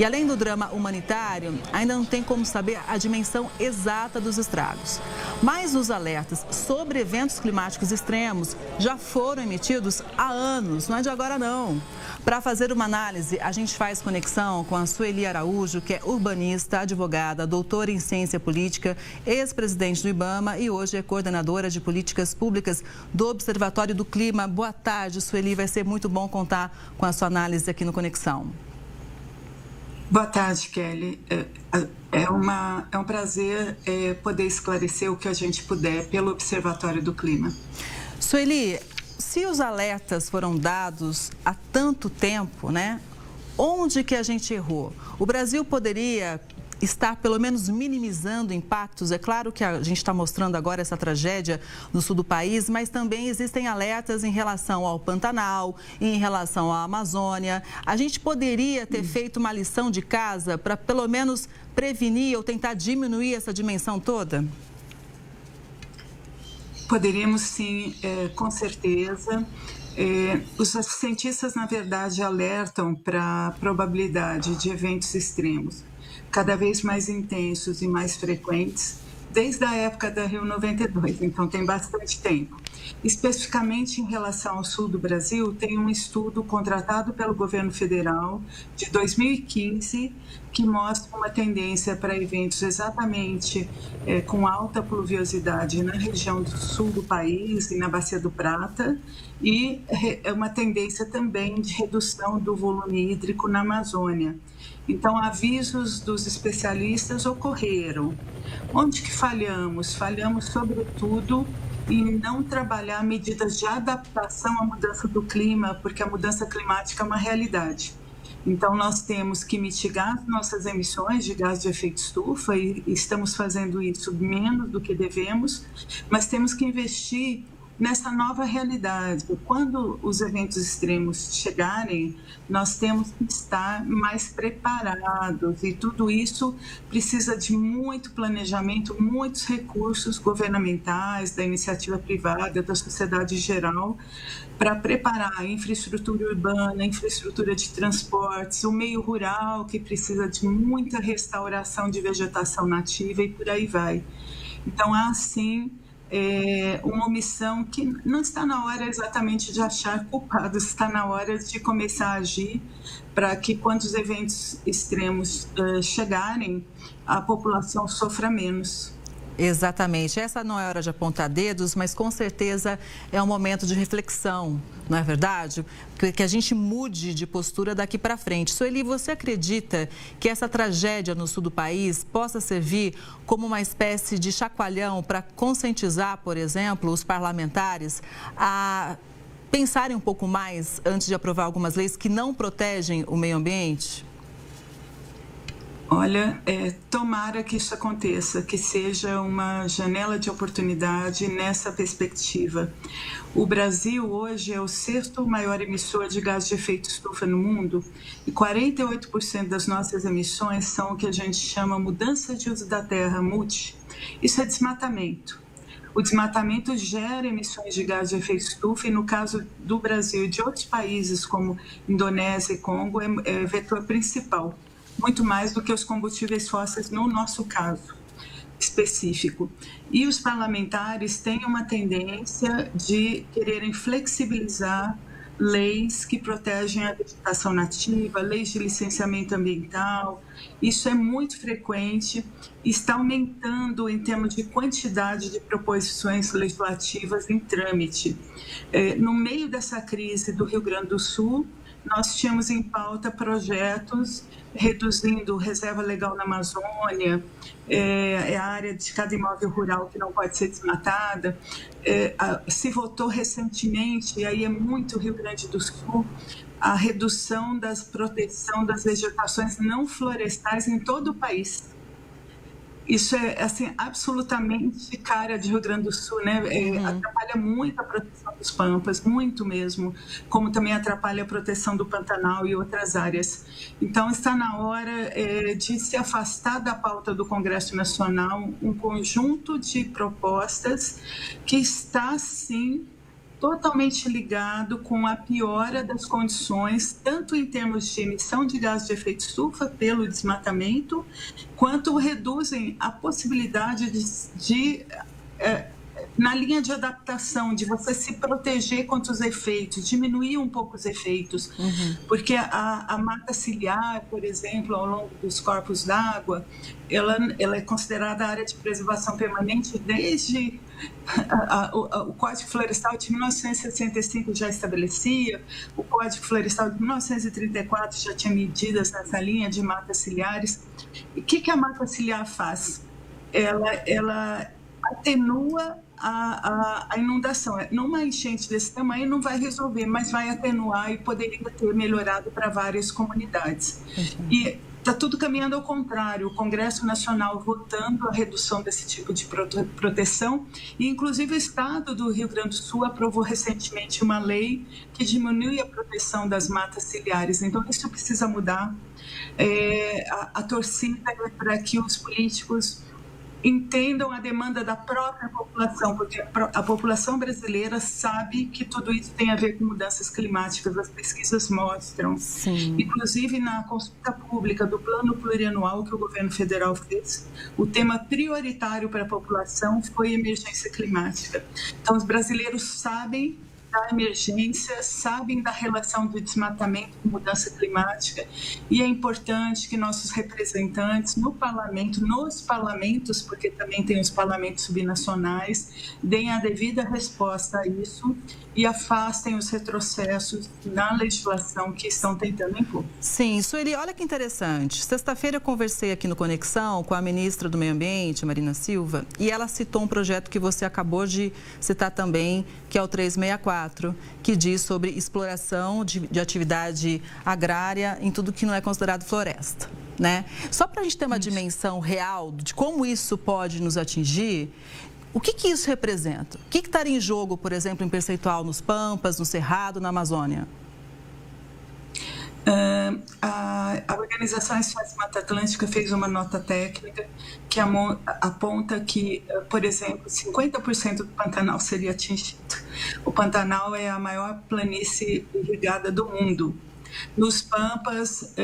E além do drama humanitário, ainda não tem como saber a dimensão exata dos estragos. Mas os alertas sobre eventos climáticos extremos já foram emitidos há anos, não é de agora não. Para fazer uma análise, a gente faz conexão com a Sueli Araújo, que é urbanista, advogada, doutora em ciência política, ex-presidente do IBAMA e hoje é coordenadora de políticas públicas do Observatório do Clima. Boa tarde, Sueli. Vai ser muito bom contar com a sua análise aqui no Conexão. Boa tarde, Kelly. É um prazer poder esclarecer o que a gente puder pelo Observatório do Clima. Sueli, se os alertas foram dados há tanto tempo, né? Onde que a gente errou? O Brasil poderia estar pelo menos minimizando impactos. É claro que a gente está mostrando agora essa tragédia no sul do país, mas também existem alertas em relação ao Pantanal, em relação à Amazônia. A gente poderia ter feito uma lição de casa para pelo menos prevenir ou tentar diminuir essa dimensão toda? Poderíamos sim, com certeza. Os cientistas, na verdade, alertam para a probabilidade de eventos extremos cada vez mais intensos e mais frequentes, desde a época da Rio 92, então tem bastante tempo. Especificamente em relação ao sul do Brasil, tem um estudo contratado pelo governo federal de 2015 que mostra uma tendência para eventos exatamente com alta pluviosidade na região do sul do país e na Bacia do Prata, e é uma tendência também de redução do volume hídrico na Amazônia. Então, avisos dos especialistas ocorreram. Onde que falhamos? Falhamos, sobretudo, em não trabalhar medidas de adaptação à mudança do clima, porque a mudança climática é uma realidade. Então, nós temos que mitigar as nossas emissões de gás de efeito estufa e estamos fazendo isso menos do que devemos, mas temos que investir nessa nova realidade. Quando os eventos extremos chegarem, nós temos que estar mais preparados e tudo isso precisa de muito planejamento, muitos recursos governamentais, da iniciativa privada, da sociedade em geral, para preparar a infraestrutura urbana, a infraestrutura de transportes, o meio rural, que precisa de muita restauração de vegetação nativa e por aí vai. Então, há sim uma omissão que não está na hora exatamente de achar culpados, está na hora de começar a agir para que quando os eventos extremos chegarem, a população sofra menos. Exatamente. Essa não é hora de apontar dedos, mas com certeza é um momento de reflexão, não é verdade? Que a gente mude de postura daqui para frente. Sueli, você acredita que essa tragédia no sul do país possa servir como uma espécie de chacoalhão para conscientizar, por exemplo, os parlamentares a pensarem um pouco mais antes de aprovar algumas leis que não protegem o meio ambiente? Olha, tomara que isso aconteça, que seja uma janela de oportunidade nessa perspectiva. O Brasil hoje é o sexto maior emissor de gás de efeito estufa no mundo e 48% das nossas emissões são o que a gente chama mudança de uso da terra, MUT. Isso é desmatamento. O desmatamento gera emissões de gás de efeito estufa e, no caso do Brasil e de outros países como Indonésia e Congo, é vetor principal, muito mais do que os combustíveis fósseis no nosso caso específico. E os parlamentares têm uma tendência de quererem flexibilizar leis que protegem a vegetação nativa, leis de licenciamento ambiental. Isso é muito frequente e está aumentando em termos de quantidade de proposições legislativas em trâmite. No meio dessa crise do Rio Grande do Sul, nós tínhamos em pauta projetos reduzindo reserva legal na Amazônia, a área de cada imóvel rural que não pode ser desmatada. Se votou recentemente, e aí é muito Rio Grande do Sul, a redução da proteção das vegetações não florestais em todo o país. Isso é assim, absolutamente cara de Rio Grande do Sul, né? Atrapalha muito a proteção dos pampas, muito mesmo, como também atrapalha a proteção do Pantanal e outras áreas. Então, está na hora de se afastar da pauta do Congresso Nacional um conjunto de propostas que está, sim, totalmente ligado com a piora das condições, tanto em termos de emissão de gás de efeito estufa pelo desmatamento, quanto reduzem a possibilidade na linha de adaptação, de você se proteger contra os efeitos, diminuir um pouco os efeitos, porque a mata ciliar, por exemplo, ao longo dos corpos d'água, ela é considerada área de preservação permanente desde o Código Florestal de 1965 já estabelecia, o Código Florestal de 1934 já tinha medidas nessa linha de matas ciliares. E o que a mata ciliar faz? Ela atenua a inundação. Numa enchente desse tamanho não vai resolver, mas vai atenuar e poderia ter melhorado para várias comunidades. E está tudo caminhando ao contrário, o Congresso Nacional votando a redução desse tipo de proteção, e inclusive o Estado do Rio Grande do Sul aprovou recentemente uma lei que diminui a proteção das matas ciliares. Então isso precisa mudar. A torcida é para que os políticos entendam a demanda da própria população, porque a população brasileira sabe que tudo isso tem a ver com mudanças climáticas, as pesquisas mostram. Sim. Inclusive, na consulta pública do Plano Plurianual que o governo federal fez, o tema prioritário para a população foi emergência climática. Então, os brasileiros sabem da emergência, sabem da relação do desmatamento com mudança climática, e é importante que nossos representantes no parlamento, nos parlamentos, porque também tem os parlamentos subnacionais, deem a devida resposta a isso e afastem os retrocessos na legislação que estão tentando impor. Sim, Sueli, olha que interessante. Sexta-feira eu conversei aqui no Conexão com a ministra do Meio Ambiente, Marina Silva, e ela citou um projeto que você acabou de citar também, que é o 364, que diz sobre exploração de atividade agrária em tudo que não é considerado floresta, né? Só para a gente ter uma dimensão real de como isso pode nos atingir, o que isso representa? O que estaria em jogo, por exemplo, em percentual nos Pampas, no Cerrado, na Amazônia? A Organização SOS Mata Atlântica fez uma nota técnica que aponta que, por exemplo, 50% do Pantanal seria atingido. O Pantanal é a maior planície irrigada do mundo. Nos Pampas,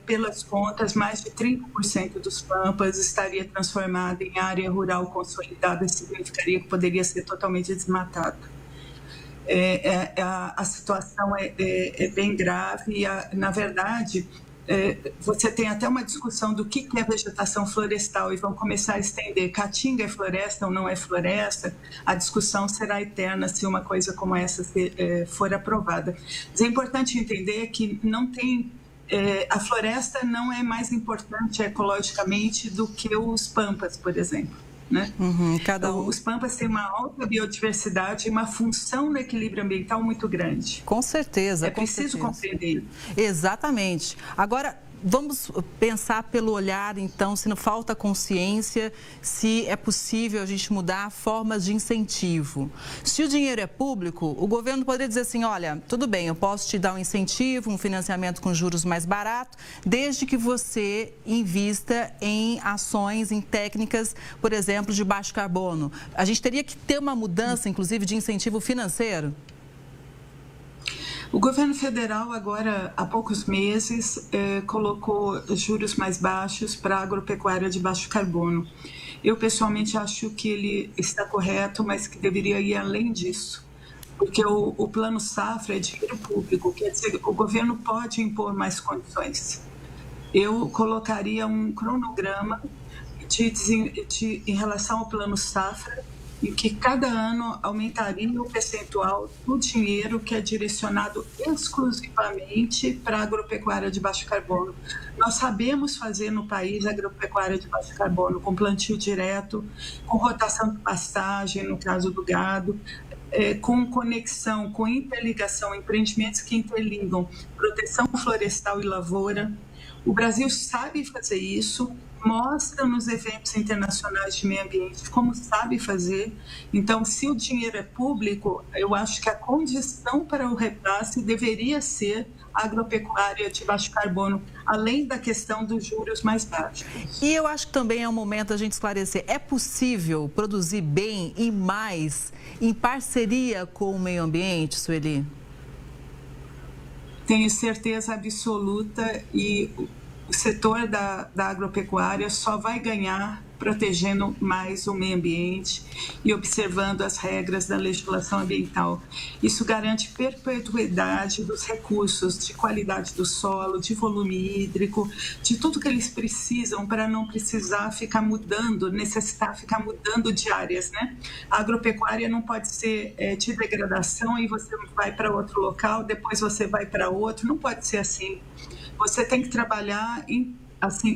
pelas contas, mais de 30% dos Pampas estaria transformado em área rural consolidada, significaria que poderia ser totalmente desmatado. A situação é bem grave e, na verdade, você tem até uma discussão do que é vegetação florestal e vão começar a estender. Caatinga é floresta ou não é floresta? A discussão será eterna se uma coisa como essa for aprovada. Mas é importante entender que não tem... a floresta não é mais importante ecologicamente do que os pampas, por exemplo. Né? Os Pampas têm uma alta biodiversidade e uma função no equilíbrio ambiental muito grande. Com certeza. É preciso compreender. Exatamente. Agora, vamos pensar pelo olhar, então, se não falta consciência, se é possível a gente mudar formas de incentivo. Se o dinheiro é público, o governo poderia dizer assim, olha, tudo bem, eu posso te dar um incentivo, um financiamento com juros mais barato, desde que você invista em ações, em técnicas, por exemplo, de baixo carbono. A gente teria que ter uma mudança, inclusive, de incentivo financeiro? O governo federal, agora, há poucos meses, colocou juros mais baixos para a agropecuária de baixo carbono. Eu, pessoalmente, acho que ele está correto, mas que deveria ir além disso. Porque o Plano Safra é dinheiro público, quer dizer, o governo pode impor mais condições. Eu colocaria um cronograma em relação ao Plano Safra, em que cada ano aumentaria o percentual do dinheiro que é direcionado exclusivamente para a agropecuária de baixo carbono. Nós sabemos fazer no país agropecuária de baixo carbono, com plantio direto, com rotação de pastagem, no caso do gado, com conexão, com interligação, empreendimentos que interligam proteção florestal e lavoura. O Brasil sabe fazer isso, mostra nos eventos internacionais de meio ambiente como sabe fazer. Então, se o dinheiro é público, eu acho que a condição para o repasse deveria ser agropecuária de baixo carbono, além da questão dos juros mais baixos. E eu acho que também é um momento a gente esclarecer, é possível produzir bem e mais em parceria com o meio ambiente, Sueli? Tenho certeza absoluta, e o setor da agropecuária só vai ganhar protegendo mais o meio ambiente e observando as regras da legislação ambiental. Isso garante perpetuidade dos recursos, de qualidade do solo, de volume hídrico, de tudo que eles precisam para não precisar ficar mudando, necessitar ficar mudando de áreas, né? A agropecuária não pode ser de degradação e você vai para outro local, depois você vai para outro, não pode ser assim. Você tem que trabalhar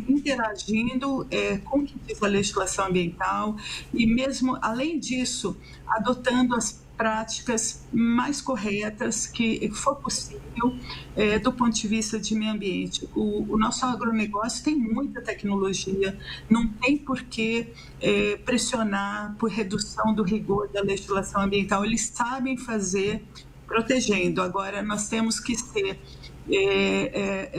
interagindo com o que diz a legislação ambiental e mesmo, além disso, adotando as práticas mais corretas que for possível do ponto de vista de meio ambiente. O nosso agronegócio tem muita tecnologia, não tem por que pressionar por redução do rigor da legislação ambiental. Eles sabem fazer protegendo. Agora, nós temos que ser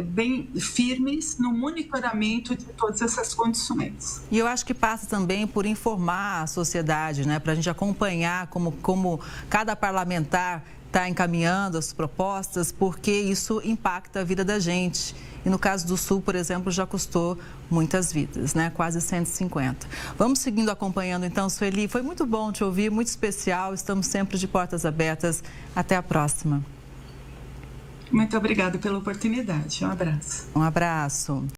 bem firmes no monitoramento de todas essas condições. E eu acho que passa também por informar a sociedade, né, para a gente acompanhar como cada parlamentar está encaminhando as propostas, porque isso impacta a vida da gente. E no caso do Sul, por exemplo, já custou muitas vidas, né? Quase 150. Vamos seguindo acompanhando então, Sueli. Foi muito bom te ouvir, muito especial. Estamos sempre de portas abertas. Até a próxima. Muito obrigada pela oportunidade. Um abraço. Um abraço.